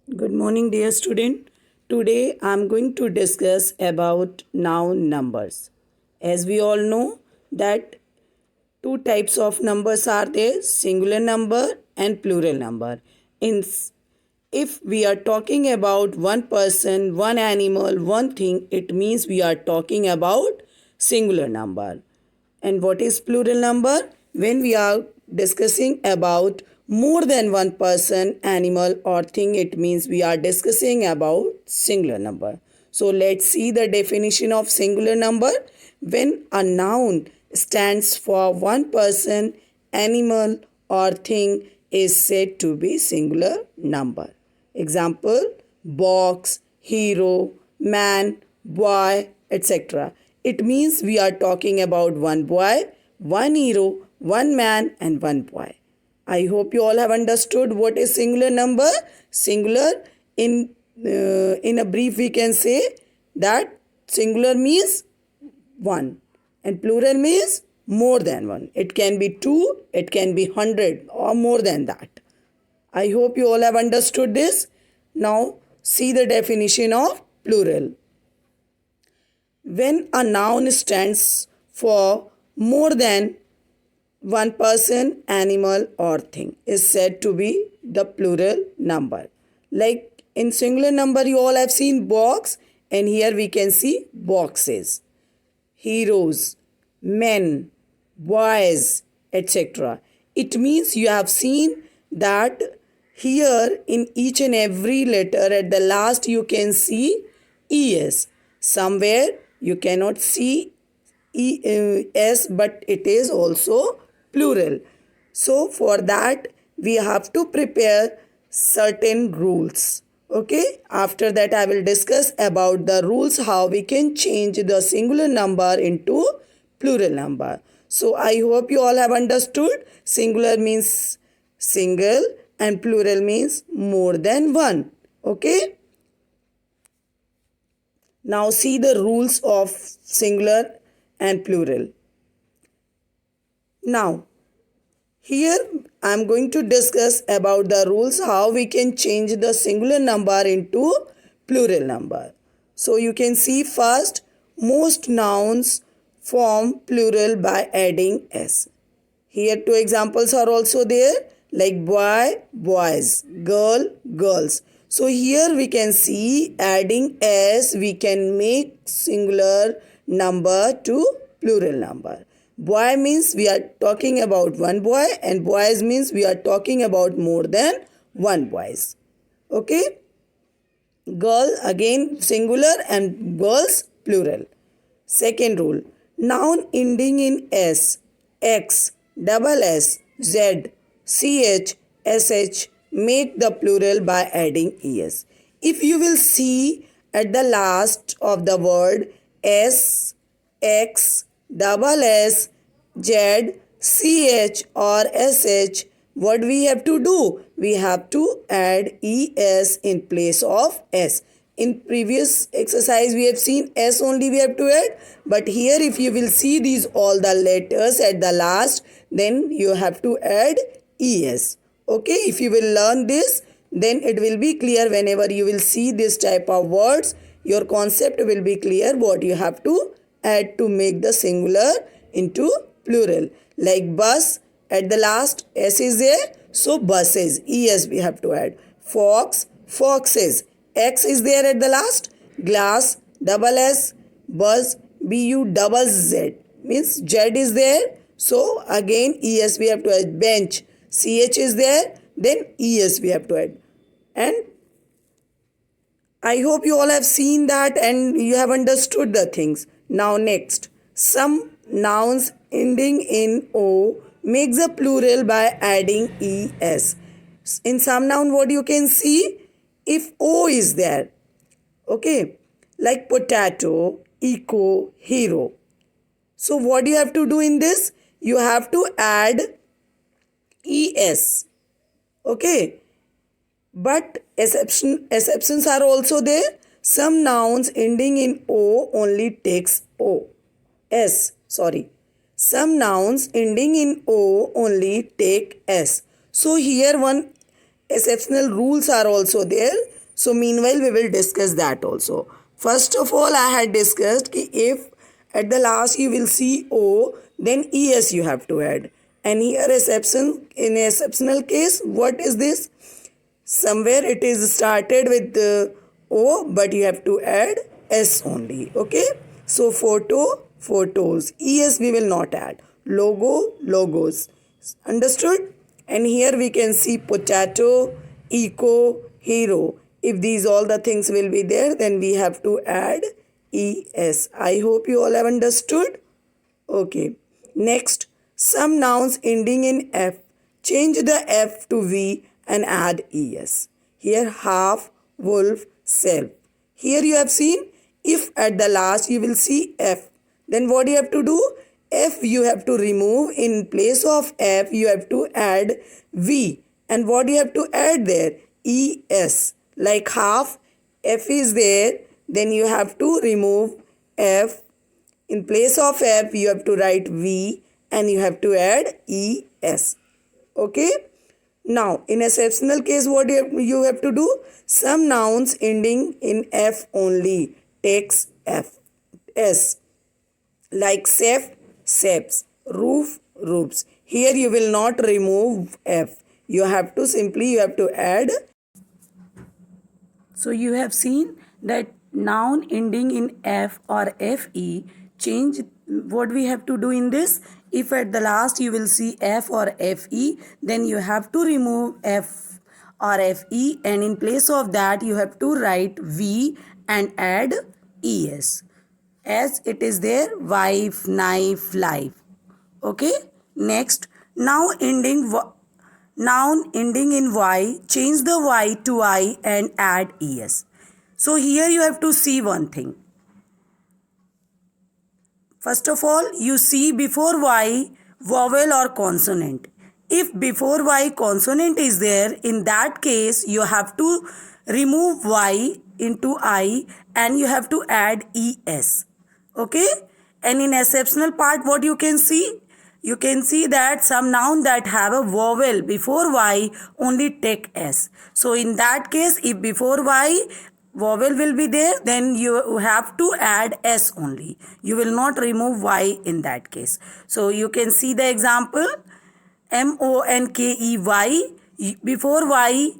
Good morning, dear student. Today I am going to discuss about noun numbers. As we all know that two types of numbers are there, singular number and plural number. In if we are talking about one person, one animal, one thing, it means we are talking about singular number. And what is plural number? When we are discussing about more than one person, animal or thing, it means we are discussing about singular number. So let's see the definition of singular number. When a noun stands for one person, animal or thing is said to be singular number. Example: box, hero, man, boy, etc. It means we are talking about one boy, one hero, one man, and one boy. I hope you all have understood what is singular number. Singular, in a brief, we can say that singular means one, and plural means more than one. It can be two, it can be 100, or more than that. I hope you all have understood this. Now, see the definition of plural. When a noun stands for more than one person, animal, or thing, is said to be the plural number. Like in singular number, you all have seen box, and here we can see boxes, heroes, men, boys, etc. It means you have seen that here in each and every letter at the last you can see es. Somewhere you cannot see s, but it is also plural. So for that we have to prepare certain rules. Okay, after that I will discuss about the rules how we can change the singular number into plural number. So I hope you all have understood. Singular means single and plural means more than one. Okay, now see the rules of singular and plural. Now here I am going to discuss about the rules how we can change the singular number into plural number. So you can see first, most nouns form plural by adding s. Here two examples are also there, like boy, boys, girl, girls. So here we can see adding s we can make singular number to plural number. Boy means we are talking about one boy, and boys means we are talking about more than one boys. Okay? Girl again singular and girls plural. Second rule, noun ending in s, x, double s, z, ch, sh make the plural by adding es. If you will see at the last of the word s, x, double s, z, ch or sh, what we have to do? We have to add es in place of s. In previous exercise we have seen s only we have to add, but here if you will see these all the letters at the last, then you have to add es. Okay, if you will learn this, then it will be clear. Whenever you will see this type of words, your concept will be clear what you have to add to make the singular into plural. Like bus, at the last s is there, so buses, es we have to add. Fox, foxes, x is there at the last. Glass, double s, bus, bu double z, means z is there, so again es we have to add. Bench, ch is there, then es we have to add. And I hope you all have seen that and you have understood the things. Now next, some nouns ending in o makes a plural by adding es. In some noun what you can see, if o is there, okay, like potato, eco, hero. So what you have to do in this? You have to add es. Okay, but exceptions are also there. Some nouns ending in o only takes o. S, sorry. Some nouns ending in o only take s. So here one exceptional rules are also there. So meanwhile we will discuss that also. First of all, I had discussed ki if at the last you will see O, then ES you have to add. And here in exceptional case, what is this? Somewhere it is started with the O, but you have to add S only. Okay. So photo, photos. ES we will not add. Logo, logos. Understood? And here we can see potato, eco, hero. If these all the things will be there, then we have to add ES. I hope you all have understood. Okay. Next, some nouns ending in F. Change the F to V and add ES. Here half, wolf, self. Here you have seen if at the last you will see F. Then what you have to do? F you have to remove. In place of F you have to add V. And what you have to add there? ES. Like half, F is there. Then you have to remove F. In place of F you have to write V. And you have to add ES. Okay. Now, in exceptional case, what you have to do? Some nouns ending in F only takes F. S. Like Sef, Seps. Roof, roofs. Here you will not remove F. You have to add. So you have seen that noun ending in F or FE change. What we have to do in this? If at the last you will see F or FE, then you have to remove F or FE, and in place of that you have to write V and add ES. As it is there, wife, knife, life. Okay. Next, noun ending in Y, change the Y to I and add ES. So here you have to see one thing. First of all, you see before Y vowel or consonant. If before Y consonant is there, in that case you have to remove Y into I and you have to add ES. Okay? And in exceptional part, what you can see? You can see that some noun that have a vowel before Y only take S. So in that case, if before Y vowel will be there, then you have to add S only. You will not remove Y in that case. So you can see the example. Monkey. Before Y,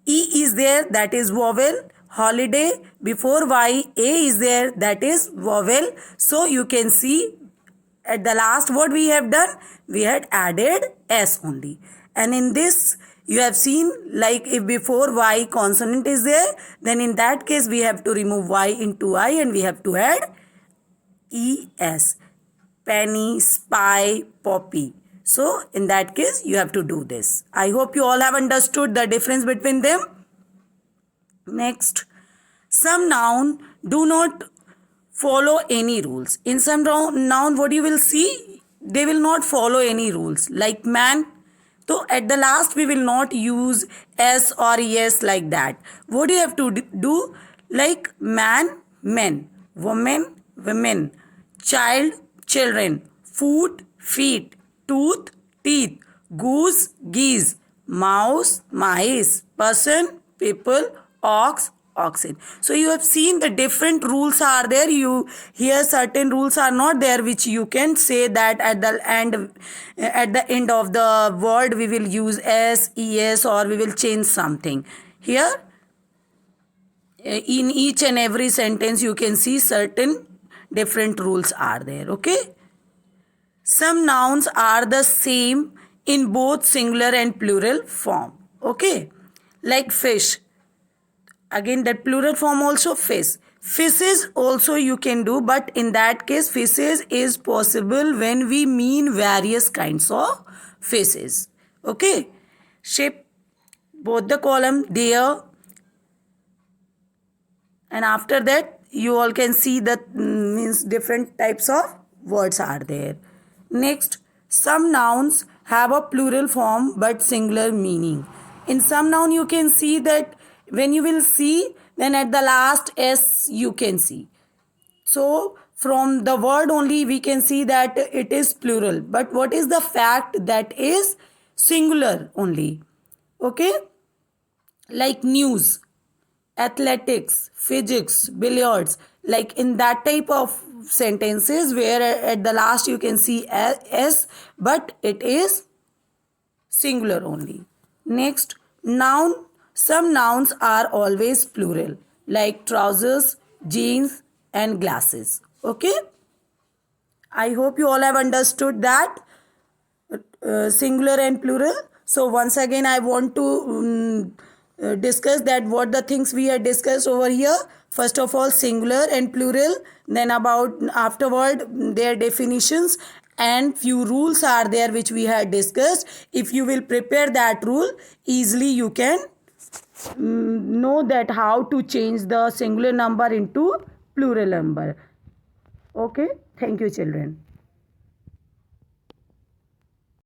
E is there, that is vowel. Holiday, before Y, A is there, that is vowel. So you can see at the last what we have done? We had added S only. And in this, you have seen, like if before Y consonant is there, then in that case we have to remove Y into I and we have to add ES. Penny, spy, poppy. So in that case you have to do this. I hope you all have understood the difference between them. Next, some noun do not follow any rules. In some noun, what you will see, they will not follow any rules. Like man, so at the last we will not use S or ES like that. What do you have to do? Like man, men, woman, women, child, children, foot, feet, tooth, teeth, goose, geese, mouse, mice, person, people, ox, oxen. So you have seen the different rules are there. Here certain rules are not there, which you can say that at the end of the word we will use S, ES, or we will change something. Here in each and every sentence you can see certain different rules are there. Okay. Some nouns are the same in both singular and plural form. Okay. Like fish. Again, that plural form also fish. Fishes also you can do, but in that case fishes is possible when we mean various kinds of fishes. Okay. Ship, both the column, deer, and after that you all can see that means different types of words are there. Next, some nouns have a plural form but singular meaning. In some noun you can see that when you will see, then at the last S you can see. So from the word only we can see that it is plural. But what is the fact? That is singular only. Okay. like news, athletics, physics, billiards, like in that type of sentences where at the last you can see s, but it is singular only. Next, noun. Some nouns are always plural, like trousers, jeans, and glasses. Okay? I hope you all have understood that singular and plural. So once again, I want to discuss that what the things we had discussed over here. First of all, singular and plural. Then about afterward their definitions, and few rules are there which we had discussed. If you will prepare that rule, easily you can know that how to change the singular number into plural number. Okay, thank you children.